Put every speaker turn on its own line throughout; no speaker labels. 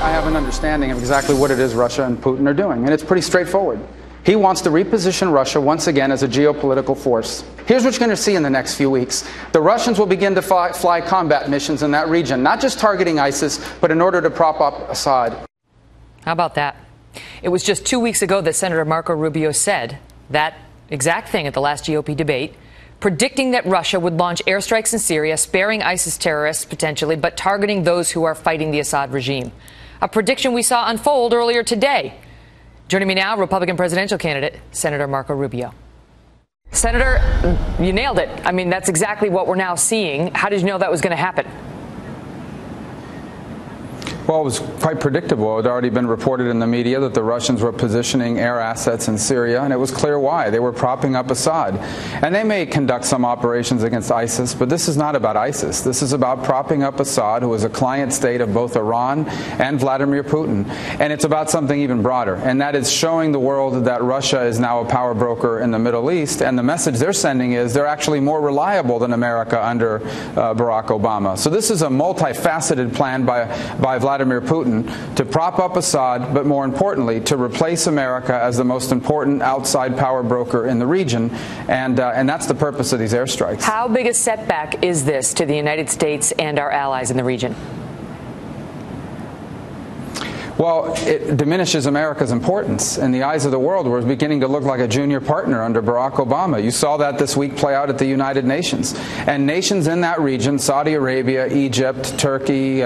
I have an understanding of exactly what it is Russia and Putin are doing, and it's pretty straightforward. He wants to reposition Russia once again as a geopolitical force. Here's what you're going to see in the next few weeks. The Russians will begin to fly combat missions in that region, not just targeting ISIS, but in order to prop up Assad.
How about that? It was just 2 weeks ago that Senator Marco Rubio said that exact thing at the last GOP debate, predicting that Russia would launch airstrikes in Syria, sparing ISIS terrorists potentially, but targeting those who are fighting the Assad regime. A prediction we saw unfold earlier today. Joining me now, Republican presidential candidate, Senator Marco Rubio. Senator, you nailed it. I mean, that's exactly what we're now seeing. How did you know that was going to happen?
Well, it was quite predictable. It had already been reported in the media that the Russians were positioning air assets in Syria, and it was clear why. They were propping up Assad. And they may conduct some operations against ISIS, but this is not about ISIS. This is about propping up Assad, who is a client state of both Iran and Vladimir Putin. And it's about something even broader, and that is showing the world that Russia is now a power broker in the Middle East, and the message they're sending is they're actually more reliable than America under Barack Obama. So this is a multifaceted plan by Vladimir Putin to prop up Assad, but more importantly, to replace America as the most important outside power broker in the region, and that's the purpose of these airstrikes. How
big a setback is this to the United States and our allies in the region?
Well, it diminishes America's importance in the eyes of the world. We're beginning to look like a junior partner under Barack Obama. You saw that this week play out at the United Nations. And nations in that region, Saudi Arabia, Egypt, Turkey,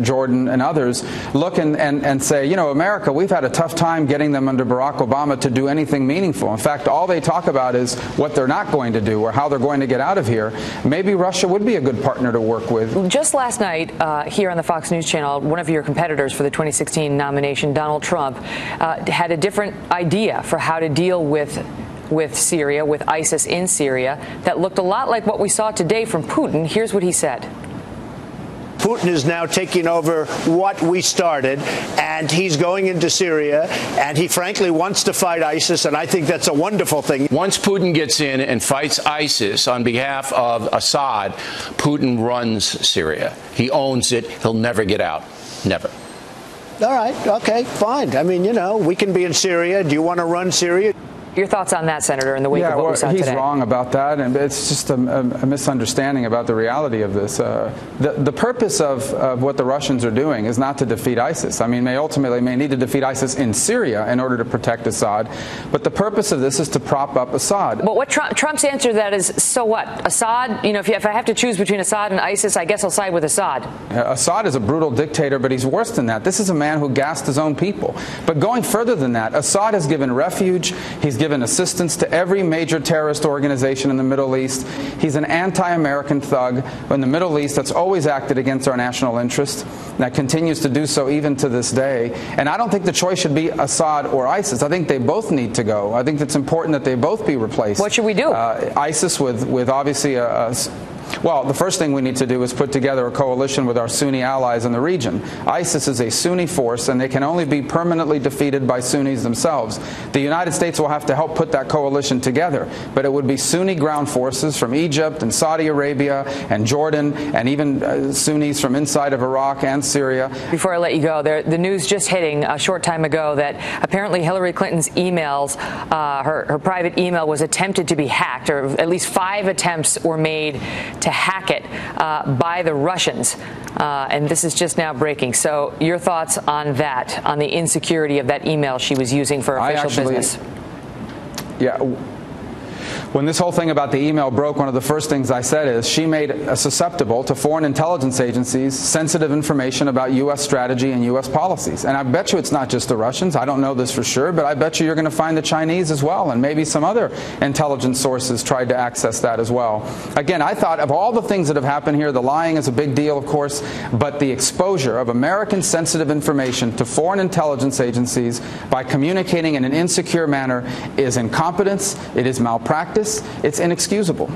Jordan, and others, look and say, you know, America, we've had a tough time getting them under Barack Obama to do anything meaningful. In fact, all they talk about is what they're not going to do or how they're going to get out of here. Maybe Russia would be a good partner to work with.
Just last night, here on the Fox News Channel, one of your competitors for the 2016 nomination, Donald Trump, had a different idea for how to deal with Syria, with ISIS in Syria, that looked a lot like what we saw today from Putin. Here's what he said.
Putin is now taking over what we started, and he's going into Syria, and he frankly wants to fight ISIS, and I think that's a wonderful thing.
Once Putin gets in and fights ISIS on behalf of Assad, Putin runs Syria. He owns it. He'll never get out. Never.
All right. Okay, fine. I mean, you know, we can be in Syria. Do you want to run Syria?
Your thoughts on that, Senator, in the wake of what we saw today?
He's wrong about that, and it's just a misunderstanding about the reality of this. The purpose of what the Russians are doing is not to defeat ISIS. I mean, they ultimately may need to defeat ISIS in Syria in order to protect Assad, but the purpose of this is to prop up Assad.
But what Trump's answer to that is, so what? Assad, you know, if I have to choose between Assad and ISIS, I guess I'll side with Assad.
Assad is a brutal dictator, but he's worse than that. This is a man who gassed his own people. But going further than that, Assad has given refuge, he's given assistance to every major terrorist organization in the Middle East. He's an anti-American thug in the Middle East that's always acted against our national interest, that continues to do so even to this day. And I don't think the choice should be Assad or ISIS. I think they both need to go. I think it's important that they both be replaced.
What should we do?
ISIS with obviously well, the first thing we need to do is put together a coalition with our Sunni allies in the region. ISIS is a Sunni force, and they can only be permanently defeated by Sunnis themselves. The United States will have to help put that coalition together, but it would be Sunni ground forces from Egypt and Saudi Arabia and Jordan, and even Sunnis from inside of Iraq and Syria.
Before I let you go, the news just hitting a short time ago that apparently Hillary Clinton's emails, her private email was attempted to be hacked, or at least 5 attempts were made to hack it by the Russians. And this is just now breaking. So your thoughts on that, on the insecurity of that email she was using for official business?
Yeah. When this whole thing about the email broke, one of the first things I said is she made susceptible to foreign intelligence agencies sensitive information about U.S. strategy and U.S. policies. And I bet you it's not just the Russians. I don't know this for sure, but I bet you you're going to find the Chinese as well, and maybe some other intelligence sources tried to access that as well. Again, I thought of all the things that have happened here, the lying is a big deal, of course, but the exposure of American sensitive information to foreign intelligence agencies by communicating in an insecure manner is incompetence, it is malpractice, it's inexcusable.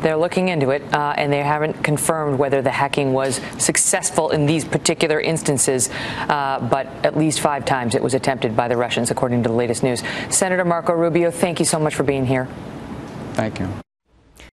They're looking into it, and they haven't confirmed whether the hacking was successful in these particular instances, but at least 5 times it was attempted by the Russians, according to the latest news. Senator Marco Rubio, thank you so much for being here.
Thank you.